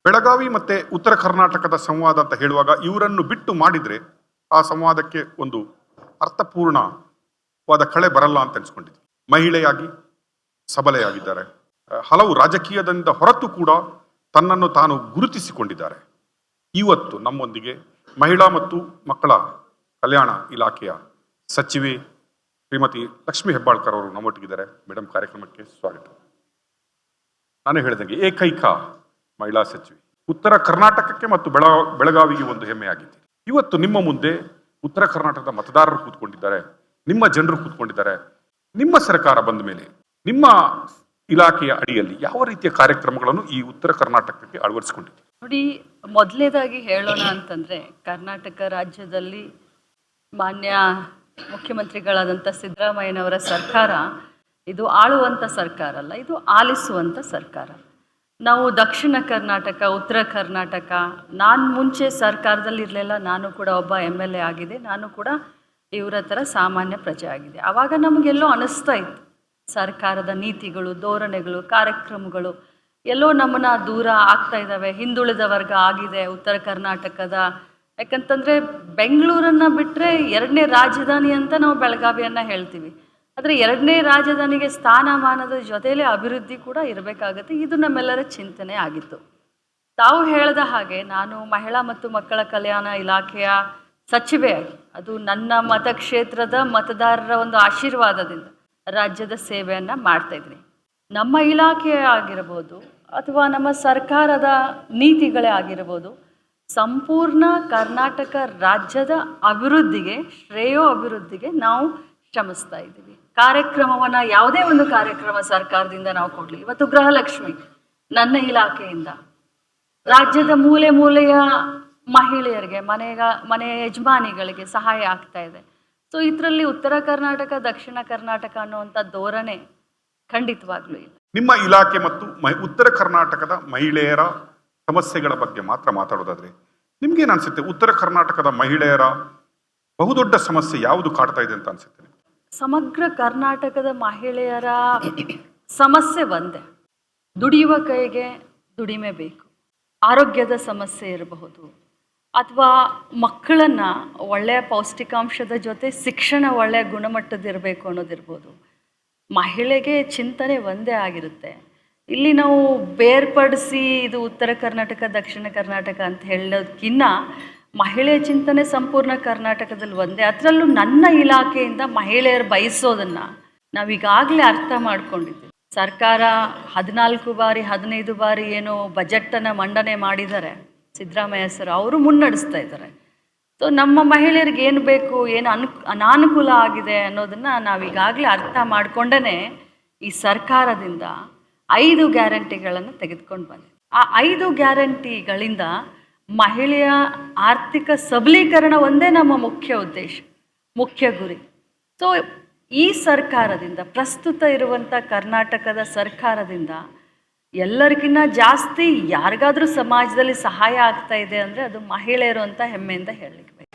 ಬೆಳಗಾವಿ ಮತ್ತೆ ಉತ್ತರ ಕರ್ನಾಟಕದ ಸಂವಾದ ಅಂತ ಹೇಳುವಾಗ ಇವರನ್ನು ಬಿಟ್ಟು ಮಾಡಿದ್ರೆ ಆ ಸಂವಾದಕ್ಕೆ ಒಂದು ಅರ್ಥಪೂರ್ಣವಾದ ಕಳೆ ಬರಲ್ಲ ಅಂತ ಅನ್ಸ್ಕೊಂಡಿದ್ವಿ. ಮಹಿಳೆಯಾಗಿ ಸಬಲೆಯಾಗಿದ್ದಾರೆ, ಹಲವು ರಾಜಕೀಯದಿಂದ ಹೊರತು ಕೂಡ ತನ್ನನ್ನು ತಾನು ಗುರುತಿಸಿಕೊಂಡಿದ್ದಾರೆ. ಇವತ್ತು ನಮ್ಮೊಂದಿಗೆ ಮಹಿಳಾ ಮತ್ತು ಮಕ್ಕಳ ಕಲ್ಯಾಣ ಇಲಾಖೆಯ ಸಚಿವೆ ಶ್ರೀಮತಿ ಲಕ್ಷ್ಮೀ ಹೆಬ್ಬಾಳ್ಕರ್ ಅವರು ನಮ್ಮೊಟ್ಟಿಗಿದ್ದಾರೆ. ಮೇಡಮ್, ಕಾರ್ಯಕ್ರಮಕ್ಕೆ ಸ್ವಾಗತ. ನಾನು ಹೇಳಿದಂಗೆ ಏಕೈಕ ಮಹಿಳಾ ಸಚಿವೆ, ಉತ್ತರ ಕರ್ನಾಟಕಕ್ಕೆ ಮತ್ತು ಬೆಳಗಾವಿಗೆ ಒಂದು ಹೆಮ್ಮೆಯಾಗಿದೆ. ಇವತ್ತು ನಿಮ್ಮ ಮುಂದೆ ಉತ್ತರ ಕರ್ನಾಟಕದ ಮತದಾರರು ಕೂತ್ಕೊಂಡಿದ್ದಾರೆ, ನಿಮ್ಮ ಜನರು ಕೂತ್ಕೊಂಡಿದ್ದಾರೆ. ನಿಮ್ಮ ಸರ್ಕಾರ ಬಂದ ಮೇಲೆ ನಿಮ್ಮ ಇಲಾಖೆಯ ಅಡಿಯಲ್ಲಿ ಯಾವ ರೀತಿಯ ಕಾರ್ಯಕ್ರಮಗಳನ್ನು ಈ ಉತ್ತರ ಕರ್ನಾಟಕಕ್ಕೆ ಅಳವಡಿಸಿಕೊಂಡಿದೆ? ನೋಡಿ, ಮೊದಲನೇದಾಗಿ ಹೇಳೋಣ ಅಂತಂದ್ರೆ, ಕರ್ನಾಟಕ ರಾಜ್ಯದಲ್ಲಿ ಮಾನ್ಯ ಮುಖ್ಯಮಂತ್ರಿಗಳಾದಂಥ ಸಿದ್ದರಾಮಯ್ಯನವರ ಸರ್ಕಾರ ಇದು ಆಳುವಂಥ ಸರ್ಕಾರ ಅಲ್ಲ, ಇದು ಆಲಿಸುವಂಥ ಸರ್ಕಾರ. ನಾವು ದಕ್ಷಿಣ ಕರ್ನಾಟಕ, ಉತ್ತರ ಕರ್ನಾಟಕ, ನಾನು ಮುಂಚೆ ಸರ್ಕಾರದಲ್ಲಿ ಇರಲಿಲ್ಲ, ನಾನು ಕೂಡ ಒಬ್ಬ MLA ಆಗಿದೆ, ನಾನು ಕೂಡ ಇವರ ಥರ ಸಾಮಾನ್ಯ ಪ್ರಜೆ ಆಗಿದೆ. ಆವಾಗ ನಮಗೆಲ್ಲೋ ಅನಿಸ್ತಾ ಇತ್ತು ಸರ್ಕಾರದ ನೀತಿಗಳು, ಧೋರಣೆಗಳು, ಕಾರ್ಯಕ್ರಮಗಳು ಎಲ್ಲೋ ನಮ್ಮನ್ನ ದೂರ ಆಗ್ತಾ ಇದ್ದಾವೆ, ಹಿಂದುಳಿದ ವರ್ಗ ಆಗಿದೆ ಉತ್ತರ ಕರ್ನಾಟಕದ. ಯಾಕಂತಂದರೆ ಬೆಂಗಳೂರನ್ನು ಬಿಟ್ಟರೆ ಎರಡನೇ ರಾಜಧಾನಿ ಅಂತ ನಾವು ಬೆಳಗಾವಿಯನ್ನು ಹೇಳ್ತೀವಿ. ಆದರೆ ಎರಡನೇ ರಾಜಧಾನಿಗೆ ಸ್ಥಾನಮಾನದ ಜೊತೆಯಲ್ಲೇ ಅಭಿವೃದ್ಧಿ ಕೂಡ ಇರಬೇಕಾಗತ್ತೆ. ಇದು ನಮ್ಮೆಲ್ಲರ ಚಿಂತನೆ ಆಗಿತ್ತು. ತಾವು ಹೇಳಿದ ಹಾಗೆ ನಾನು ಮಹಿಳಾ ಮತ್ತು ಮಕ್ಕಳ ಕಲ್ಯಾಣ ಇಲಾಖೆಯ ಸಚಿವೆಯಾಗಿ, ಅದು ನನ್ನ ಮತಕ್ಷೇತ್ರದ ಮತದಾರರ ಒಂದು ಆಶೀರ್ವಾದದಿಂದ ರಾಜ್ಯದ ಸೇವೆಯನ್ನು ಮಾಡ್ತಾಯಿದ್ದೀನಿ. ನಮ್ಮ ಇಲಾಖೆ ಆಗಿರ್ಬೋದು ಅಥವಾ ನಮ್ಮ ಸರ್ಕಾರದ ನೀತಿಗಳೇ ಆಗಿರ್ಬೋದು, ಸಂಪೂರ್ಣ ಕರ್ನಾಟಕ ರಾಜ್ಯದ ಅಭಿವೃದ್ಧಿಗೆ, ಅಭಿವೃದ್ಧಿಗೆ ನಾವು ಶ್ರಮಿಸ್ತಾ ಇದ್ದೀವಿ. ಕಾರ್ಯಕ್ರಮವನ್ನು, ಯಾವುದೇ ಒಂದು ಕಾರ್ಯಕ್ರಮ ಸರ್ಕಾರದಿಂದ ನಾವು ಕೊಡಲಿ, ಇವತ್ತು ಗೃಹಲಕ್ಷ್ಮಿ ನನ್ನ ಇಲಾಖೆಯಿಂದ ರಾಜ್ಯದ ಮೂಲೆ ಮೂಲೆಯ ಮಹಿಳೆಯರಿಗೆ, ಮನೆ ಯಜಮಾನಿಗಳಿಗೆ ಸಹಾಯ ಆಗ್ತಾ ಇದೆ. ಸೊ ಇದರಲ್ಲಿ ಉತ್ತರ ಕರ್ನಾಟಕ, ದಕ್ಷಿಣ ಕರ್ನಾಟಕ ಅನ್ನುವಂಥ ಧೋರಣೆ ಖಂಡಿತವಾಗ್ಲೂ ಇಲ್ಲ. ನಿಮ್ಮ ಇಲಾಖೆ ಮತ್ತು ಉತ್ತರ ಕರ್ನಾಟಕದ ಮಹಿಳೆಯರ ಸಮಸ್ಯೆಗಳ ಬಗ್ಗೆ ಮಾತ್ರ ಮಾತಾಡೋದಾದ್ರೆ ನಿಮ್ಗೇನು ಅನ್ಸುತ್ತೆ? ಉತ್ತರ ಕರ್ನಾಟಕದ ಮಹಿಳೆಯರ ಬಹುದೊಡ್ಡ ಸಮಸ್ಯೆ ಯಾವುದು ಕಾಡ್ತಾ ಇದೆ ಅಂತ ಅನ್ಸುತ್ತೆ? ಸಮಗ್ರ ಕರ್ನಾಟಕದ ಮಹಿಳೆಯರ ಸಮಸ್ಯೆ ಒಂದೇ, ದುಡಿಯುವ ಕೈಗೆ ದುಡಿಮೆ ಬೇಕು. ಆರೋಗ್ಯದ ಸಮಸ್ಯೆ ಇರಬಹುದು, ಅಥವಾ ಮಕ್ಕಳನ್ನು ಒಳ್ಳೆಯ ಪೌಷ್ಟಿಕಾಂಶದ ಜೊತೆ ಶಿಕ್ಷಣ ಒಳ್ಳೆಯ ಗುಣಮಟ್ಟದಿರಬೇಕು ಅನ್ನೋದಿರ್ಬೋದು. ಮಹಿಳೆಗೆ ಚಿಂತನೆ ಒಂದೇ ಆಗಿರುತ್ತೆ. ಇಲ್ಲಿ ನಾವು ಬೇರ್ಪಡಿಸಿ ಇದು ಉತ್ತರ ಕರ್ನಾಟಕ, ದಕ್ಷಿಣ ಕರ್ನಾಟಕ ಅಂತ ಹೇಳೋದಕ್ಕಿಂತ ಮಹಿಳೆಯ ಚಿಂತನೆ ಸಂಪೂರ್ಣ ಕರ್ನಾಟಕದಲ್ಲಿ ಒಂದೇ. ಅದರಲ್ಲೂ ನನ್ನ ಇಲಾಖೆಯಿಂದ ಮಹಿಳೆಯರು ಬಯಸೋದನ್ನು ನಾವೀಗಾಗಲೇ ಅರ್ಥ ಮಾಡ್ಕೊಂಡಿದ್ದೀವಿ. ಸರ್ಕಾರ 14 ಬಾರಿ 15 ಬಾರಿ ಏನು ಬಜೆಟನ್ನು ಮಂಡನೆ ಮಾಡಿದ್ದಾರೆ ಸಿದ್ದರಾಮಯ್ಯ ಸರ್, ಅವರು ಮುನ್ನಡೆಸ್ತಾ ಇದ್ದಾರೆ. ಸೊ ನಮ್ಮ ಮಹಿಳೆಯರಿಗೆ ಏನು ಬೇಕು, ಏನು ಅನಾನುಕೂಲ ಆಗಿದೆ ಅನ್ನೋದನ್ನು ನಾವೀಗಾಗಲೇ ಅರ್ಥ ಮಾಡಿಕೊಂಡೇ ಈ ಸರ್ಕಾರದಿಂದ 5 ಗ್ಯಾರಂಟಿಗಳನ್ನು ತೆಗೆದುಕೊಂಡು ಬಂದಿದೆ. ಆ 5 ಗ್ಯಾರಂಟಿಗಳಿಂದ ಮಹಿಳೆಯ ಆರ್ಥಿಕ ಸಬಲೀಕರಣ ಒಂದೇ ನಮ್ಮ ಮುಖ್ಯ ಉದ್ದೇಶ, ಮುಖ್ಯ ಗುರಿ. ಸೊ ಈ ಸರ್ಕಾರದಿಂದ, ಪ್ರಸ್ತುತ ಇರುವಂಥ ಕರ್ನಾಟಕದ ಸರ್ಕಾರದಿಂದ ಎಲ್ಲರಿಗಿನ್ನ ಜಾಸ್ತಿ ಯಾರಿಗಾದರೂ ಸಮಾಜದಲ್ಲಿ ಸಹಾಯ ಆಗ್ತಾ ಇದೆ ಅಂದರೆ ಅದು ಮಹಿಳೆಯರು ಅಂತ ಹೆಮ್ಮೆಯಿಂದ ಹೇಳಲಿಕ್ಕೆ ಬೇಕು.